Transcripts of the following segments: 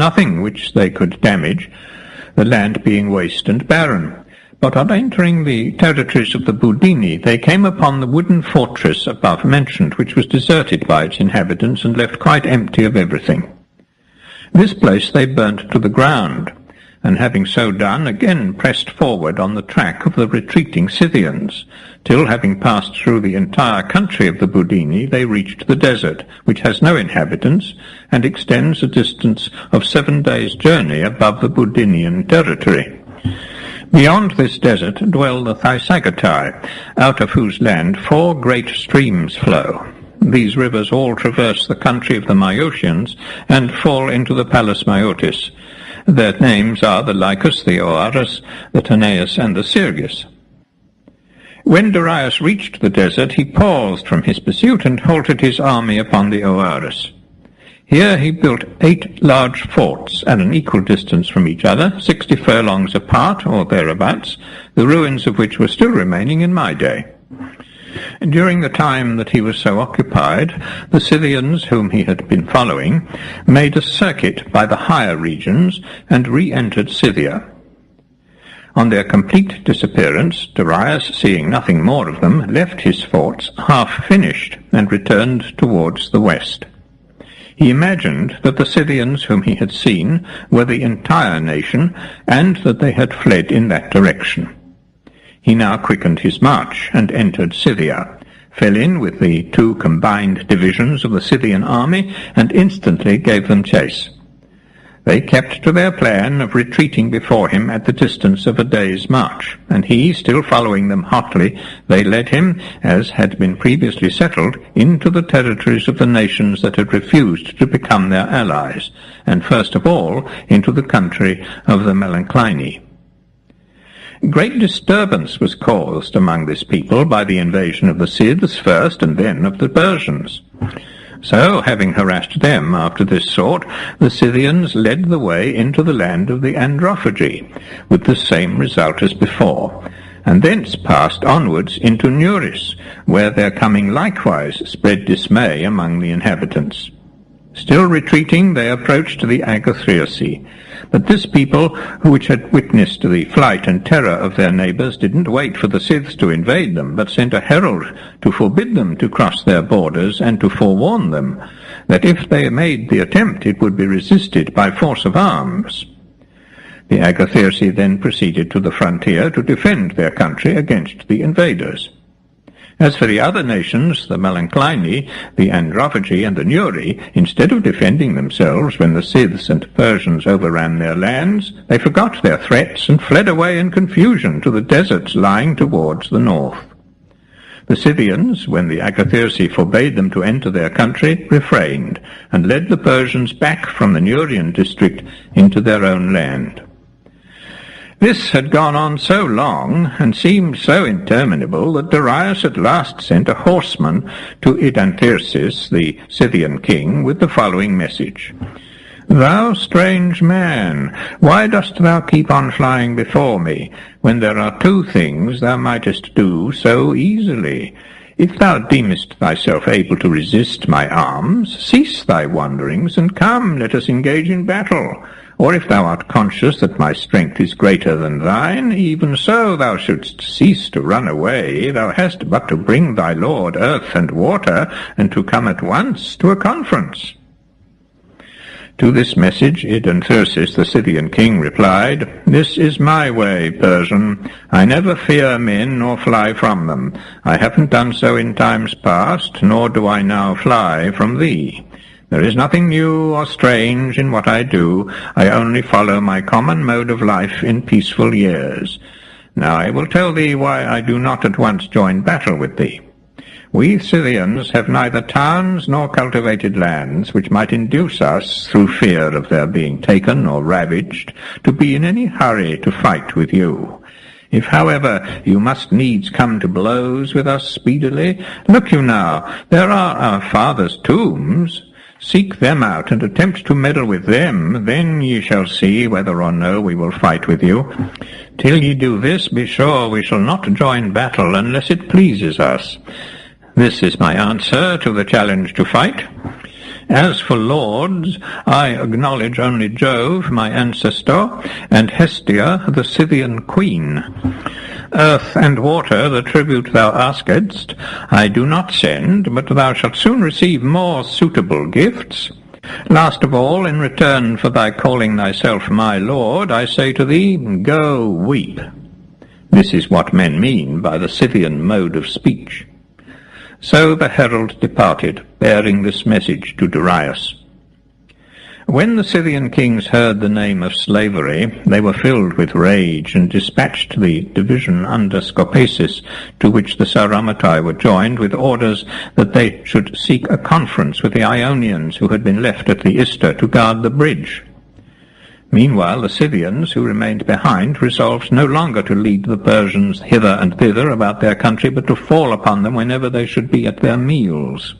nothing which they could damage, the land being waste and barren. But on entering the territories of the Budini, they came upon the wooden fortress above mentioned, which was deserted by its inhabitants and left quite empty of everything. This place they burnt to the ground, and having so done, again pressed forward on the track of the retreating Scythians, till, having passed through the entire country of the Budini, they reached the desert, which has no inhabitants, and extends a distance of 7 days' journey above the Budinian territory. Beyond this desert dwell the Thysagotai, out of whose land 4 great streams flow. These rivers all traverse the country of the Myosians, and fall into the Palus Myotis. Their names are the Lycus, the Oarus, the Tanais, and the Syrgus. When Darius reached the desert, he paused from his pursuit and halted his army upon the Oarus. Here he built 8 large forts at an equal distance from each other, 60 furlongs apart, or thereabouts, the ruins of which were still remaining in my day. During the time that he was so occupied, the Scythians, whom he had been following, made a circuit by the higher regions and re-entered Scythia. On their complete disappearance, Darius, seeing nothing more of them, left his forts half finished and returned towards the west. He imagined that the Scythians whom he had seen were the entire nation, and that they had fled in that direction. He now quickened his march, and entered Scythia, fell in with the 2 combined divisions of the Scythian army, and instantly gave them chase. They kept to their plan of retreating before him at the distance of a day's march, and he, still following them hotly, they led him, as had been previously settled, into the territories of the nations that had refused to become their allies, and first of all into the country of the Melpomene. Great disturbance was caused among this people by the invasion of the Scyths first, and then of the Persians. So, having harassed them after this sort, the Scythians led the way into the land of the Androphagi, with the same result as before, and thence passed onwards into Nuris, where their coming likewise spread dismay among the inhabitants. Still retreating, they approached the Agathyrsi, but this people, which had witnessed the flight and terror of their neighbours, didn't wait for the Scyths to invade them, but sent a herald to forbid them to cross their borders, and to forewarn them that if they made the attempt it would be resisted by force of arms. The Agathyrsi then proceeded to the frontier to defend their country against the invaders. As for the other nations, the Melpomene, the Androphagi, and the Nuri, instead of defending themselves when the Scyths and Persians overran their lands, they forgot their threats and fled away in confusion to the deserts lying towards the north. The Scythians, when the Agathyrsi forbade them to enter their country, refrained, and led the Persians back from the Nurian district into their own land. This had gone on so long, and seemed so interminable, that Darius at last sent a horseman to Idanthyrsis, the Scythian king, with the following message. Thou strange man, why dost thou keep on flying before me, when there are 2 things thou mightest do so easily? If thou deemest thyself able to resist my arms, cease thy wanderings, and come, let us engage in battle. Or if thou art conscious that my strength is greater than thine, even so thou shouldst cease to run away. Thou hast but to bring thy lord earth and water, and to come at once to a conference. To this message Idanthyrsis, the Scythian king, replied, This is my way, Persian. I never fear men nor fly from them. I haven't done so in times past, nor do I now fly from thee. There is nothing new or strange in what I do. I only follow my common mode of life in peaceful years. Now I will tell thee why I do not at once join battle with thee. We Scythians have neither towns nor cultivated lands, which might induce us, through fear of their being taken or ravaged, to be in any hurry to fight with you. If, however, you must needs come to blows with us speedily, look you now, there are our fathers' tombs. Seek them out, and attempt to meddle with them, then ye shall see whether or no we will fight with you. Till ye do this, be sure we shall not join battle unless it pleases us. This is my answer to the challenge to fight. As for lords, I acknowledge only Jove, my ancestor, and Hestia, the Scythian queen. Earth and water, the tribute thou askest, I do not send, but thou shalt soon receive more suitable gifts. Last of all, in return for thy calling thyself my lord, I say to thee, go weep. This is what men mean by the Scythian mode of speech. So the herald departed, bearing this message to Darius. When the Scythian kings heard the name of slavery, they were filled with rage, and dispatched the division under Scopacis, to which the Sauromatae were joined, with orders that they should seek a conference with the Ionians who had been left at the Ister to guard the bridge. Meanwhile the Scythians, who remained behind, resolved no longer to lead the Persians hither and thither about their country, but to fall upon them whenever they should be at their meals.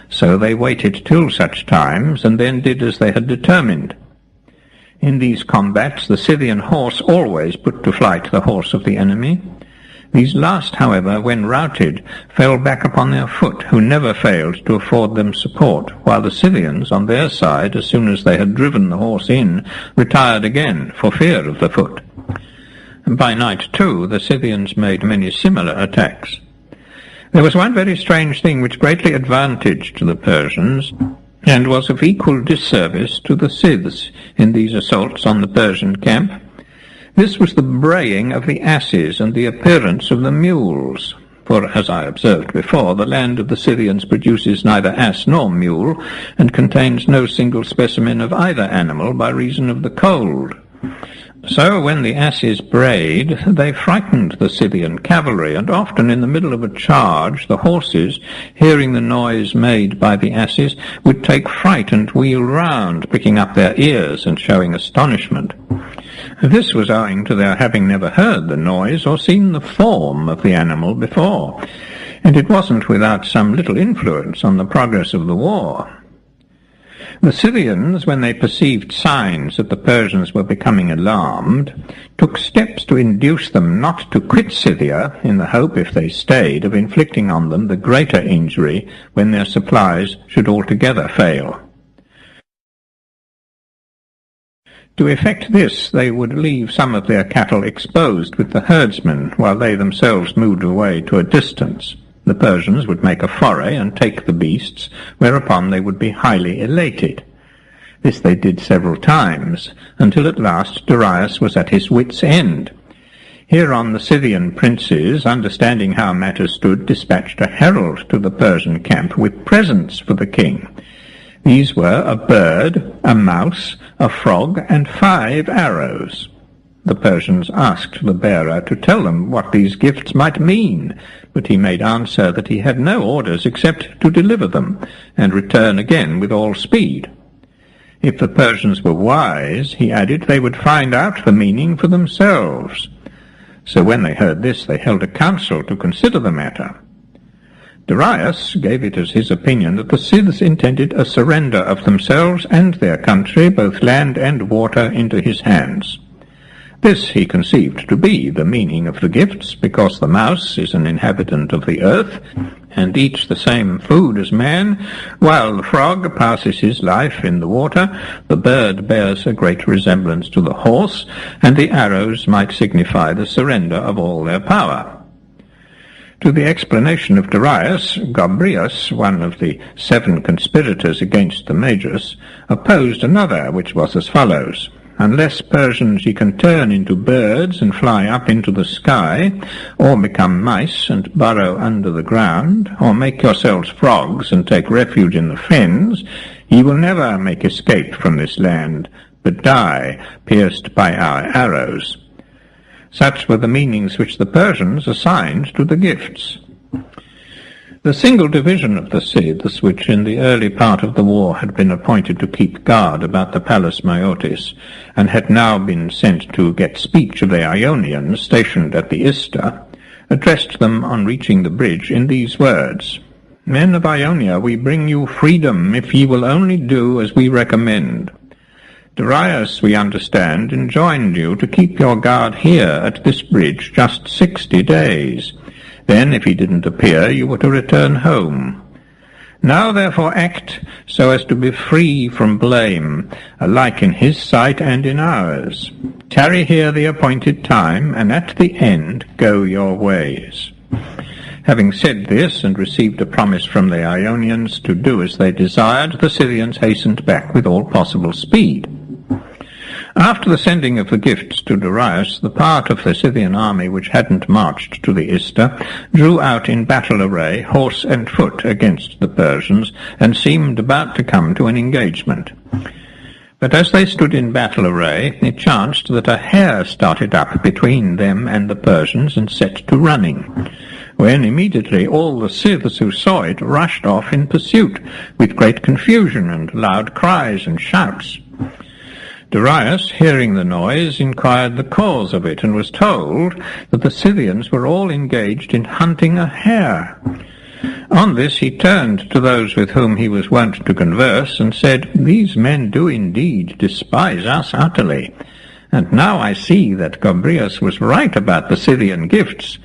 So they waited till such times, and then did as they had determined. In these combats the Scythian horse always put to flight the horse of the enemy. These last, however, when routed, fell back upon their foot, who never failed to afford them support, while the Scythians, on their side, as soon as they had driven the horse in, retired again, for fear of the foot. And by night, too, the Scythians made many similar attacks. There was one very strange thing which greatly advantaged the Persians, and was of equal disservice to the Scyths in these assaults on the Persian camp. This was the braying of the asses and the appearance of the mules. For, as I observed before, the land of the Scythians produces neither ass nor mule, and contains no single specimen of either animal by reason of the cold. So when the asses brayed, they frightened the Scythian cavalry, and often in the middle of a charge the horses, hearing the noise made by the asses, would take fright and wheel round, pricking up their ears and showing astonishment. This was owing to their having never heard the noise or seen the form of the animal before, and it wasn't without some little influence on the progress of the war. The Scythians, when they perceived signs that the Persians were becoming alarmed, took steps to induce them not to quit Scythia, in the hope, if they stayed, of inflicting on them the greater injury when their supplies should altogether fail. To effect this, they would leave some of their cattle exposed with the herdsmen, while they themselves moved away to a distance. The Persians would make a foray and take the beasts, whereupon they would be highly elated. This they did several times, until at last Darius was at his wits' end. Hereon the Scythian princes, understanding how matters stood, dispatched a herald to the Persian camp with presents for the king. These were a bird, a mouse, a frog, and 5 arrows. The Persians asked the bearer to tell them what these gifts might mean, but he made answer that he had no orders except to deliver them, and return again with all speed. If the Persians were wise, he added, they would find out the meaning for themselves. So when they heard this, they held a council to consider the matter. Darius gave it as his opinion that the Scyths intended a surrender of themselves and their country, both land and water, into his hands. This he conceived to be the meaning of the gifts, because the mouse is an inhabitant of the earth, and eats the same food as man, while the frog passes his life in the water, the bird bears a great resemblance to the horse, and the arrows might signify the surrender of all their power. To the explanation of Darius, Gobryas, one of the 7 conspirators against the Magus, opposed another, which was as follows: Unless, Persians, ye can turn into birds and fly up into the sky, or become mice and burrow under the ground, or make yourselves frogs and take refuge in the fens, ye will never make escape from this land, but die, pierced by our arrows. Such were the meanings which the Persians assigned to the gifts. The single division of the Scyths, which in the early part of the war had been appointed to keep guard about the Palace Maeotis, and had now been sent to get speech of the Ionians stationed at the Ister, addressed them on reaching the bridge in these words: Men of Ionia, we bring you freedom, if ye will only do as we recommend. Darius, we understand, enjoined you to keep your guard here at this bridge just 60 days. Then, if he didn't appear, you were to return home. Now therefore act so as to be free from blame, alike in his sight and in ours. Tarry here the appointed time, and at the end go your ways." Having said this, and received a promise from the Ionians to do as they desired, the Scythians hastened back with all possible speed. After the sending of the gifts to Darius, the part of the Scythian army which hadn't marched to the Ister drew out in battle array, horse and foot, against the Persians, and seemed about to come to an engagement. But as they stood in battle array, it chanced that a hare started up between them and the Persians and set to running, when immediately all the Scythians who saw it rushed off in pursuit, with great confusion and loud cries and shouts. Darius, hearing the noise, inquired the cause of it, and was told that the Scythians were all engaged in hunting a hare. On this he turned to those with whom he was wont to converse, and said, "These men do indeed despise us utterly, and now I see that Gobryas was right about the Scythian gifts.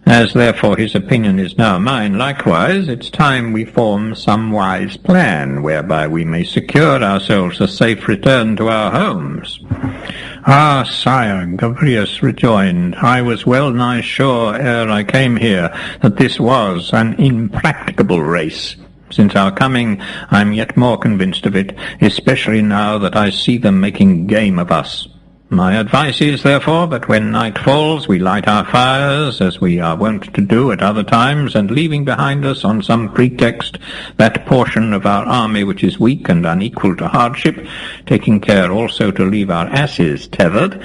As therefore his opinion is now mine likewise, it's time we form some wise plan, whereby we may secure ourselves a safe return to our homes." "Ah, sire," Gobryas rejoined, "I was well nigh sure ere I came here that this was an impracticable race. Since our coming, I am yet more convinced of it, especially now that I see them making game of us. My advice is, therefore, that when night falls we light our fires, as we are wont to do at other times, and leaving behind us on some pretext that portion of our army which is weak and unequal to hardship, taking care also to leave our asses tethered,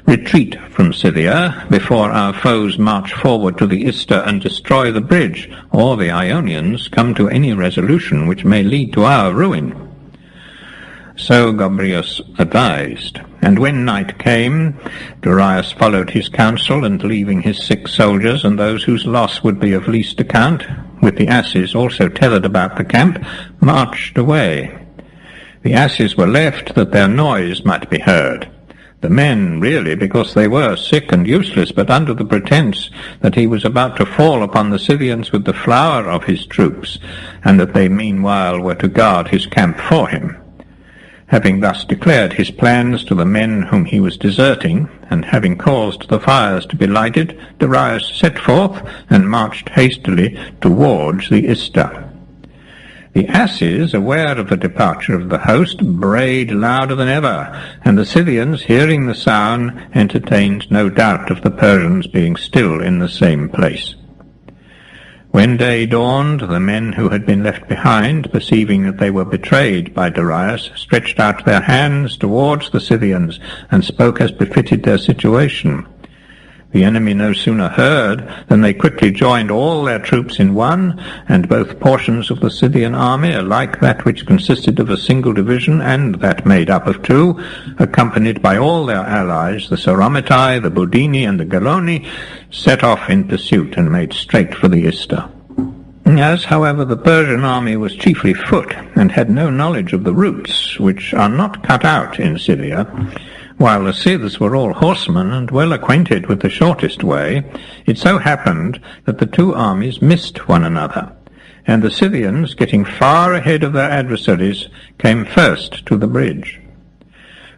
retreat from Scythia before our foes march forward to the Ister and destroy the bridge, or the Ionians come to any resolution which may lead to our ruin." So Gobryas advised, and when night came, Darius followed his counsel, and leaving his sick soldiers and those whose loss would be of least account, with the asses also tethered about the camp, marched away. The asses were left that their noise might be heard. The men really because they were sick and useless, but under the pretence that he was about to fall upon the Scythians with the flower of his troops, and that they meanwhile were to guard his camp for him. Having thus declared his plans to the men whom he was deserting, and having caused the fires to be lighted, Darius set forth and marched hastily towards the Ister. The asses, aware of the departure of the host, brayed louder than ever, and the Scythians, hearing the sound, entertained no doubt of the Persians being still in the same place. When day dawned, the men who had been left behind, perceiving that they were betrayed by Darius, stretched out their hands towards the Scythians, and spoke as befitted their situation. The enemy no sooner heard than they quickly joined all their troops in one, and both portions of the Scythian army, alike that which consisted of a single division and that made up of two, accompanied by all their allies, the Sauromatai, the Budini, and the Geloni, set off in pursuit and made straight for the Ister. As, however, the Persian army was chiefly foot, and had no knowledge of the routes, which are not cut out in Scythia, while the Scythians were all horsemen and well acquainted with the shortest way, it so happened that the two armies missed one another, and the Scythians, getting far ahead of their adversaries, came first to the bridge.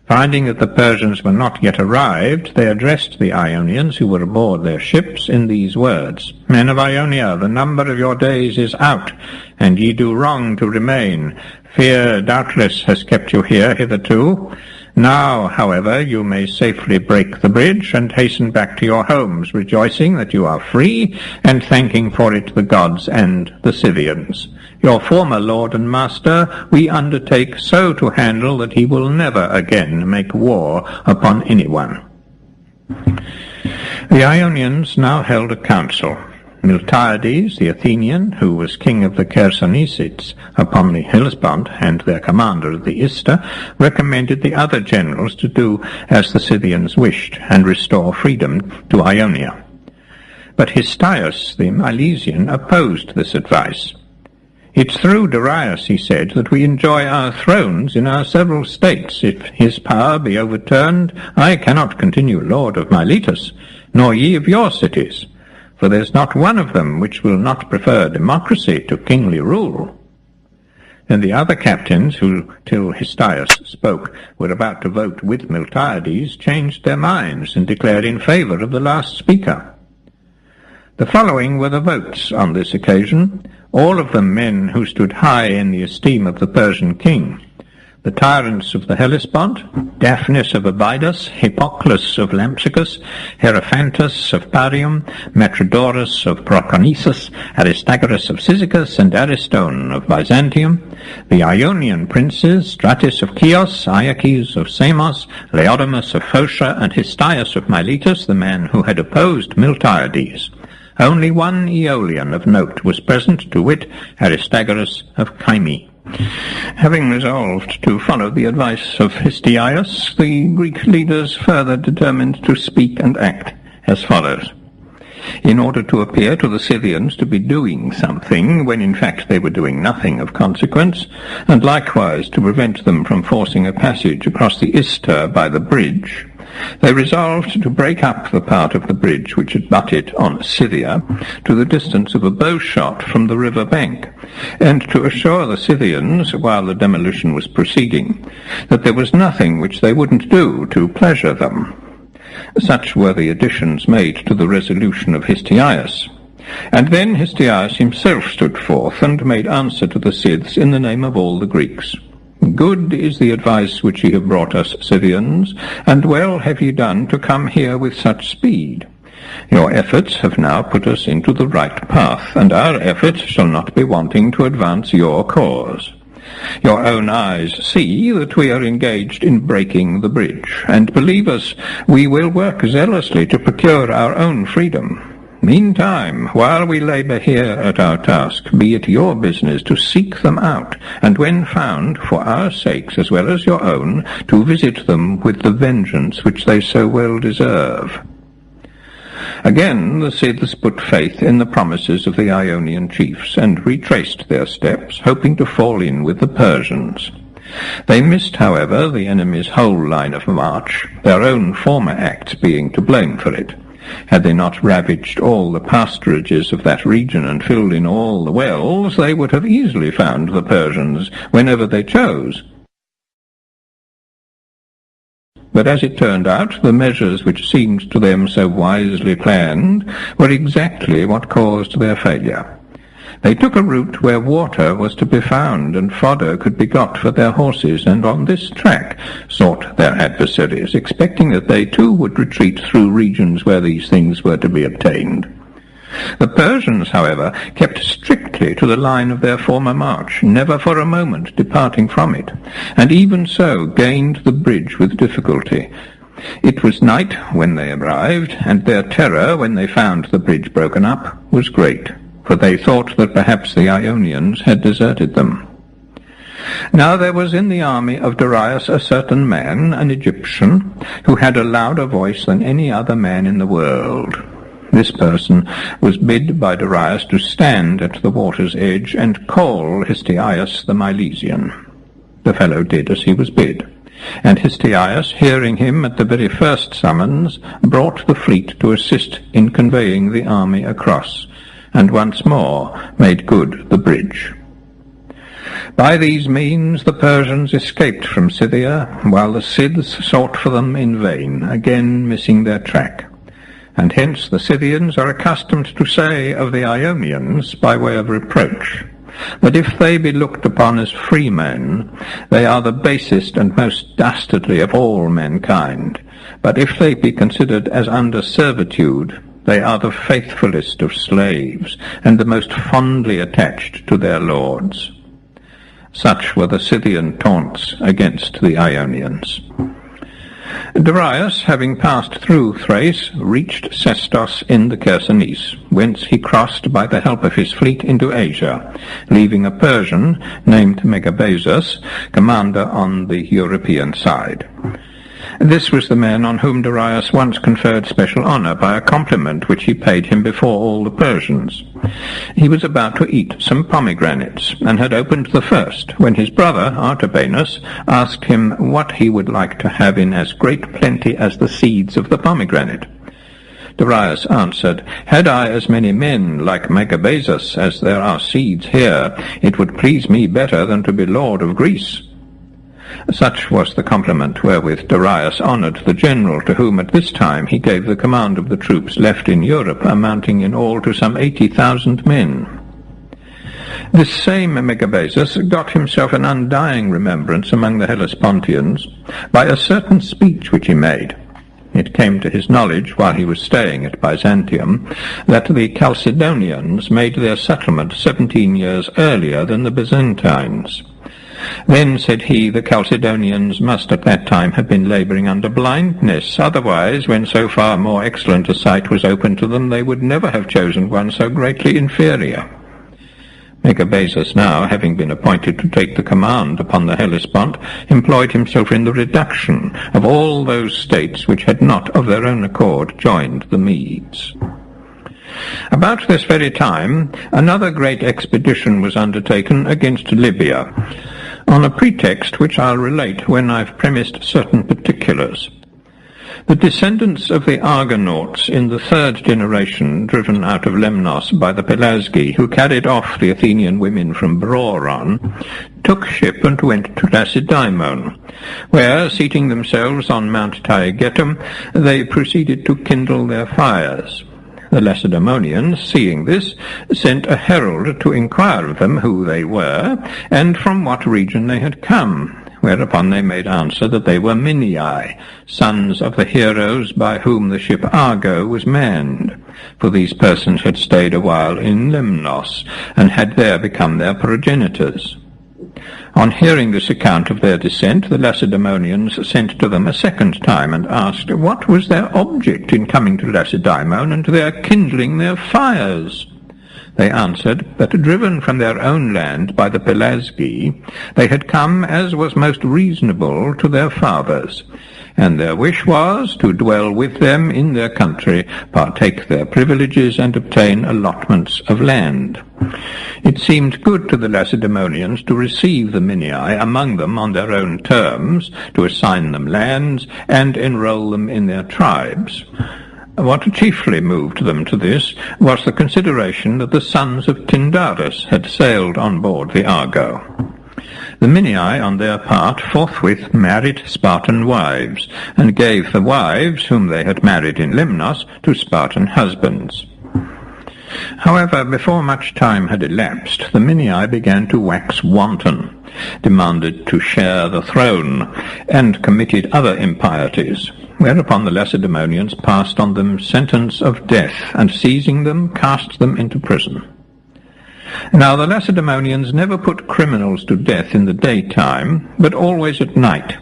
Finding that the Persians were not yet arrived, they addressed the Ionians who were aboard their ships in these words: "Men of Ionia, the number of your days is out, and ye do wrong to remain. Fear doubtless has kept you here hitherto. Now, however, you may safely break the bridge and hasten back to your homes, rejoicing that you are free, and thanking for it the gods and the Scythians. Your former lord and master we undertake so to handle that he will never again make war upon anyone." The Ionians now held a council. Miltiades, the Athenian, who was king of the Chersonesites upon the Hellespont and their commander of the Ister, recommended the other generals to do as the Scythians wished and restore freedom to Ionia. But Histiaeus, the Milesian, opposed this advice. "It's through Darius," he said, "that we enjoy our thrones in our several states. If his power be overturned, I cannot continue lord of Miletus, nor ye of your cities. For there's not one of them which will not prefer democracy to kingly rule." And the other captains, who, till Histiaeus spoke, were about to vote with Miltiades, changed their minds and declared in favour of the last speaker. The following were the votes on this occasion, all of them men who stood high in the esteem of the Persian king: the tyrants of the Hellespont, Daphnis of Abydos, Hippoclus of Lampsacus, Hierophantus of Parium, Metrodorus of Proconnesus, Aristagoras of Cyzicus, and Ariston of Byzantium, the Ionian princes, Stratus of Chios, Iacches of Samos, Laodamus of Phocia, and Histiaeus of Miletus, the man who had opposed Miltiades. Only one Aeolian of note was present, to wit, Aristagoras of Cyme. Having resolved to follow the advice of Histiaeus, the Greek leaders further determined to speak and act as follows. In order to appear to the Scythians to be doing something, when in fact they were doing nothing of consequence, and likewise to prevent them from forcing a passage across the Ister by the bridge, they resolved to break up the part of the bridge which had butted on Scythia to the distance of a bow-shot from the river bank, and to assure the Scythians, while the demolition was proceeding, that there was nothing which they wouldn't do to pleasure them. Such were the additions made to the resolution of Histiaeus. And then Histiaeus himself stood forth and made answer to the Scyths in the name of all the Greeks. Good is the advice which ye have brought us, Scythians, and well have ye done to come here with such speed. Your efforts have now put us into the right path, and our efforts shall not be wanting to advance your cause. Your own eyes see that we are engaged in breaking the bridge, and believe us, we will work zealously to procure our own freedom. Meantime, while we labour here at our task, be it your business to seek them out, and when found, for our sakes as well as your own, to visit them with the vengeance which they so well deserve. Again the Scyths put faith in the promises of the Ionian chiefs, and retraced their steps, hoping to fall in with the Persians. They missed, however, the enemy's whole line of march, their own former acts being to blame for it. Had they not ravaged all the pasturages of that region and filled in all the wells, they would have easily found the Persians whenever they chose. But as it turned out, the measures which seemed to them so wisely planned were exactly what caused their failure. They took a route where water was to be found and fodder could be got for their horses, and on this track sought their adversaries, expecting that they too would retreat through regions where these things were to be obtained. The Persians, however, kept strictly to the line of their former march, never for a moment departing from it, and even so gained the bridge with difficulty. It was night when they arrived, and their terror when they found the bridge broken up was great, for they thought that perhaps the Ionians had deserted them. Now there was in the army of Darius a certain man, an Egyptian, who had a louder voice than any other man in the world. This person was bid by Darius to stand at the water's edge and call Histiaeus the Milesian. The fellow did as he was bid, and Histiaeus, hearing him at the very first summons, brought the fleet to assist in conveying the army across, and once more made good the bridge. By these means the Persians escaped from Scythia, while the Scyths sought for them in vain, again missing their track. And hence the Scythians are accustomed to say of the Ionians, by way of reproach, that if they be looked upon as free men, they are the basest and most dastardly of all mankind, but if they be considered as under servitude, they are the faithfulest of slaves, and the most fondly attached to their lords. Such were the Scythian taunts against the Ionians. Darius, having passed through Thrace, reached Sestos in the Chersonese, whence he crossed by the help of his fleet into Asia, leaving a Persian named Megabazus commander on the European side. This was the man on whom Darius once conferred special honor by a compliment which he paid him before all the Persians. He was about to eat some pomegranates, and had opened the first, when his brother, Artabanus, asked him what he would like to have in as great plenty as the seeds of the pomegranate. Darius answered, "Had I as many men like Megabazus as there are seeds here, it would please me better than to be lord of Greece." Such was the compliment wherewith Darius honoured the general to whom at this time he gave the command of the troops left in Europe, amounting in all to some 80,000 men. This same Megabazus got himself an undying remembrance among the Hellespontians by a certain speech which he made. It came to his knowledge, while he was staying at Byzantium, that the Chalcedonians made their settlement 17 years earlier than the Byzantines. Then, said he, the Chalcedonians must at that time have been labouring under blindness. Otherwise, when so far more excellent a site was open to them, they would never have chosen one so greatly inferior. Megabazus now, having been appointed to take the command upon the Hellespont, employed himself in the reduction of all those states which had not of their own accord joined the Medes. About this very time, another great expedition was undertaken against Libya, on a pretext which I'll relate when I've premised certain particulars. The descendants of the Argonauts in the third generation, driven out of Lemnos by the Pelasgi, who carried off the Athenian women from Broron, took ship and went to Lacedaemon, where, seating themselves on Mount Taygetum, they proceeded to kindle their fires. The Lacedaemonians, seeing this, sent a herald to inquire of them who they were, and from what region they had come, whereupon they made answer that they were Minii, sons of the heroes by whom the ship Argo was manned, for these persons had stayed a while in Lemnos, and had there become their progenitors. On hearing this account of their descent, the Lacedaemonians sent to them a second time, and asked what was their object in coming to Lacedaemon, and their kindling their fires. They answered that, driven from their own land by the Pelasgi, they had come, as was most reasonable, to their fathers, and their wish was to dwell with them in their country, partake their privileges, and obtain allotments of land. It seemed good to the Lacedaemonians to receive the Minii among them on their own terms, to assign them lands, and enroll them in their tribes. What chiefly moved them to this was the consideration that the sons of Tyndarus had sailed on board the Argo. The Minii, on their part, forthwith married Spartan wives, and gave the wives whom they had married in Lemnos to Spartan husbands. However, before much time had elapsed, the Minii began to wax wanton, demanded to share the throne, and committed other impieties, whereupon the Lacedaemonians passed on them sentence of death, and seizing them, cast them into prison. Now the Lacedaemonians never put criminals to death in the daytime, but always at night.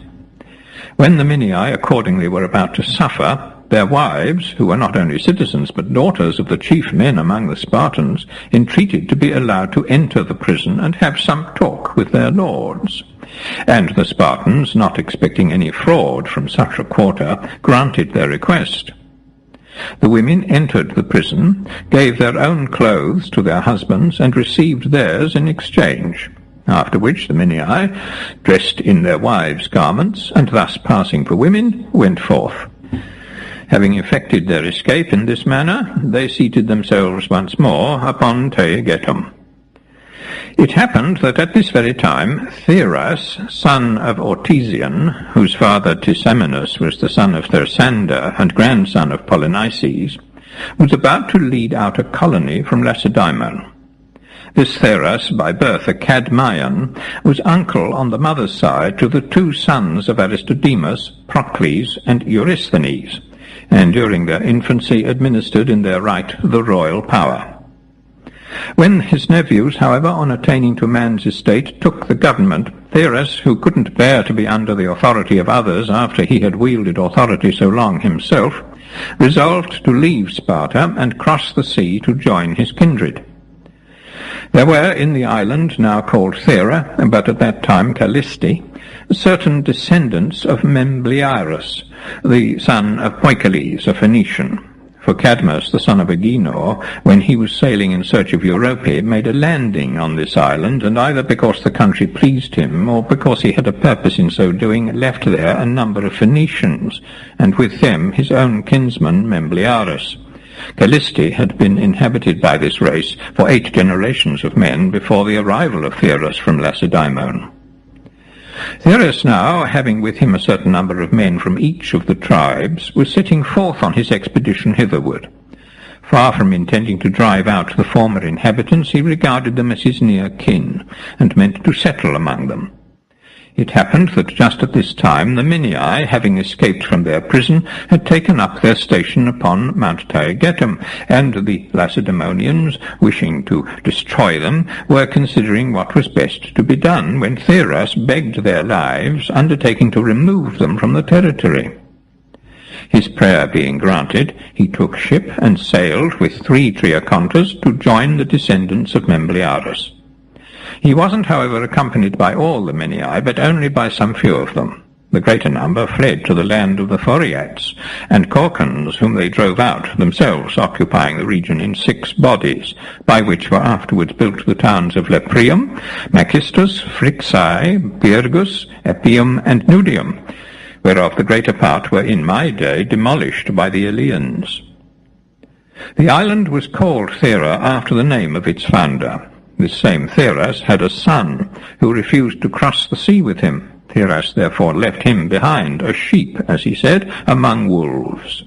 When the Minii accordingly were about to suffer, their wives, who were not only citizens but daughters of the chief men among the Spartans, entreated to be allowed to enter the prison and have some talk with their lords. And the Spartans, not expecting any fraud from such a quarter, granted their request. The women entered the prison, gave their own clothes to their husbands, and received theirs in exchange, after which the Minii, dressed in their wives' garments, and thus passing for women, went forth. Having effected their escape in this manner, they seated themselves once more upon Taygetum. It happened that at this very time Theras, son of Ortesian, whose father Tisamenus was the son of Thersander and grandson of Polynices, was about to lead out a colony from Lacedaemon. This Theras, by birth a Cadmeian, was uncle on the mother's side to the two sons of Aristodemus, Procles and Eurysthenes, and during their infancy administered in their right the royal power. When his nephews, however, on attaining to man's estate, took the government, Theras, who couldn't bear to be under the authority of others after he had wielded authority so long himself, resolved to leave Sparta and cross the sea to join his kindred. There were in the island now called Thera, but at that time Callisti, certain descendants of Membliarus, the son of Poikiles, a Phoenician. For Cadmus, the son of Agenor, when he was sailing in search of Europe, made a landing on this island, and either because the country pleased him, or because he had a purpose in so doing, left there a number of Phoenicians, and with them his own kinsman Membliarus, Calliste had been inhabited by this race for 8 generations of men before the arrival of Thyras from Lacedaemon. Darius now, having with him a certain number of men from each of the tribes, was setting forth on his expedition hitherward. Far from intending to drive out the former inhabitants, he regarded them as his near kin, and meant to settle among them. It happened that just at this time the Menei, having escaped from their prison, had taken up their station upon Mount Taygetum, and the Lacedaemonians, wishing to destroy them, were considering what was best to be done, when Thyras begged their lives, undertaking to remove them from the territory. His prayer being granted, he took ship and sailed with 3 Triaconters to join the descendants of Memblearus. He wasn't, however, accompanied by all the Menei, but only by some few of them. The greater number fled to the land of the Phoriates, and Corcans, whom they drove out, themselves occupying the region in 6 bodies, by which were afterwards built the towns of Leprium, Macistus, Phryxae, Pyrgus, Epium, and Nudium, whereof the greater part were in my day demolished by the Eleans. The island was called Thera after the name of its founder. This same Thyras had a son who refused to cross the sea with him. Thyras therefore left him behind, a sheep, as he said, among wolves.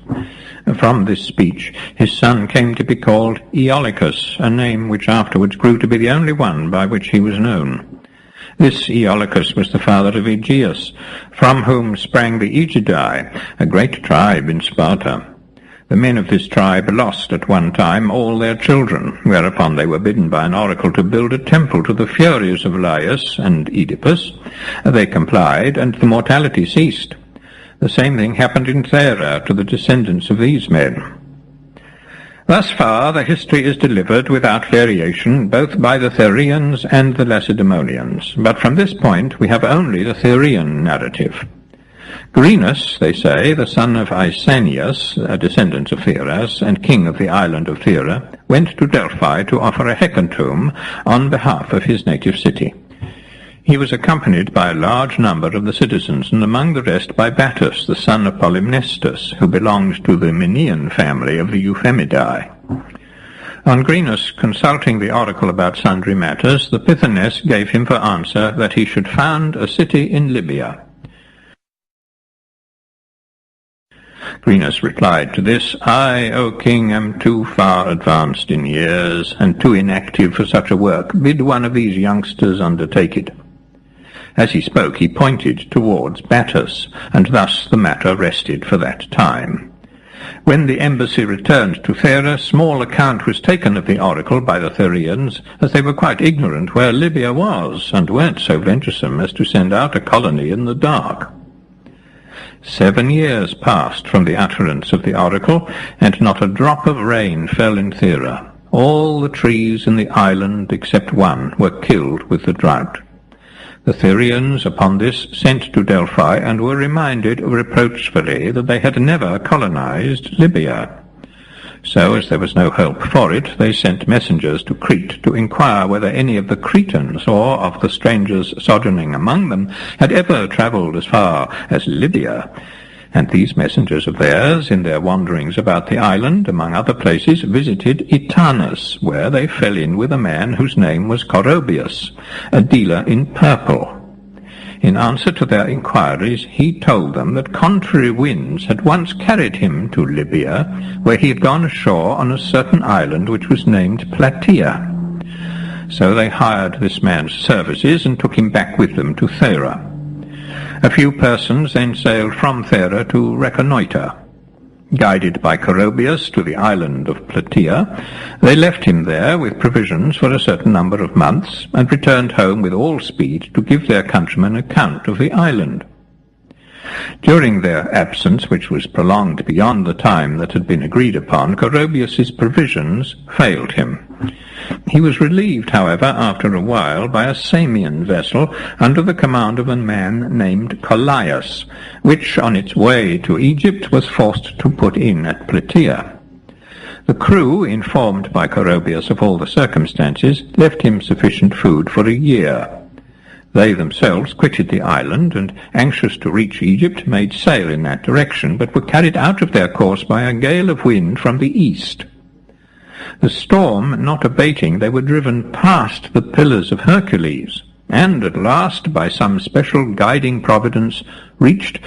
From this speech his son came to be called Aeolicus, a name which afterwards grew to be the only one by which he was known. This Aeolicus was the father of Aegeus, from whom sprang the Aegidae, a great tribe in Sparta. The men of this tribe lost at one time all their children, whereupon they were bidden by an oracle to build a temple to the Furies of Laius and Oedipus. They complied, and the mortality ceased. The same thing happened in Thera to the descendants of these men. Thus far the history is delivered without variation, both by the Therians and the Lacedaemonians, but from this point we have only the Therian narrative. Grinus, they say, the son of Isanias, a descendant of Thyras, and king of the island of Thera, went to Delphi to offer a hecatomb on behalf of his native city. He was accompanied by a large number of the citizens, and among the rest by Battus, the son of Polymnestus, who belonged to the Meneian family of the Euphemidae. On Grinus consulting the oracle about sundry matters, the Pythoness gave him for answer that he should found a city in Libya. Grinus replied to this, I, O king, am too far advanced in years, and too inactive for such a work. Bid one of these youngsters undertake it. As he spoke, he pointed towards Battus, and thus the matter rested for that time. When the embassy returned to Thera, small account was taken of the oracle by the Therians, as they were quite ignorant where Libya was, and weren't so venturesome as to send out a colony in the dark. 7 years passed from the utterance of the oracle, and not a drop of rain fell in Thera. All the trees in the island, except one, were killed with the drought. The Therians upon this sent to Delphi, and were reminded reproachfully that they had never colonized Libya. So, as there was no help for it, they sent messengers to Crete to inquire whether any of the Cretans, or of the strangers sojourning among them, had ever travelled as far as Libya. And these messengers of theirs, in their wanderings about the island, among other places, visited Itanus, where they fell in with a man whose name was Corobius, a dealer in purple. In answer to their inquiries, he told them that contrary winds had once carried him to Libya, where he had gone ashore on a certain island which was named Plataea. So they hired this man's services and took him back with them to Thera. A few persons then sailed from Thera to reconnoitre. Guided by Corobius to the island of Plataea, they left him there with provisions for a certain number of months, and returned home with all speed to give their countrymen account of the island. During their absence, which was prolonged beyond the time that had been agreed upon, Corobius's provisions failed him. He was relieved, however, after a while, by a Samian vessel under the command of a man named Collias, which, on its way to Egypt, was forced to put in at Plataea. The crew, informed by Corobius of all the circumstances, left him sufficient food for a year. They themselves quitted the island, and, anxious to reach Egypt, made sail in that direction, but were carried out of their course by a gale of wind from the east. The storm not abating, they were driven past the Pillars of Hercules, and at last, by some special guiding providence, reached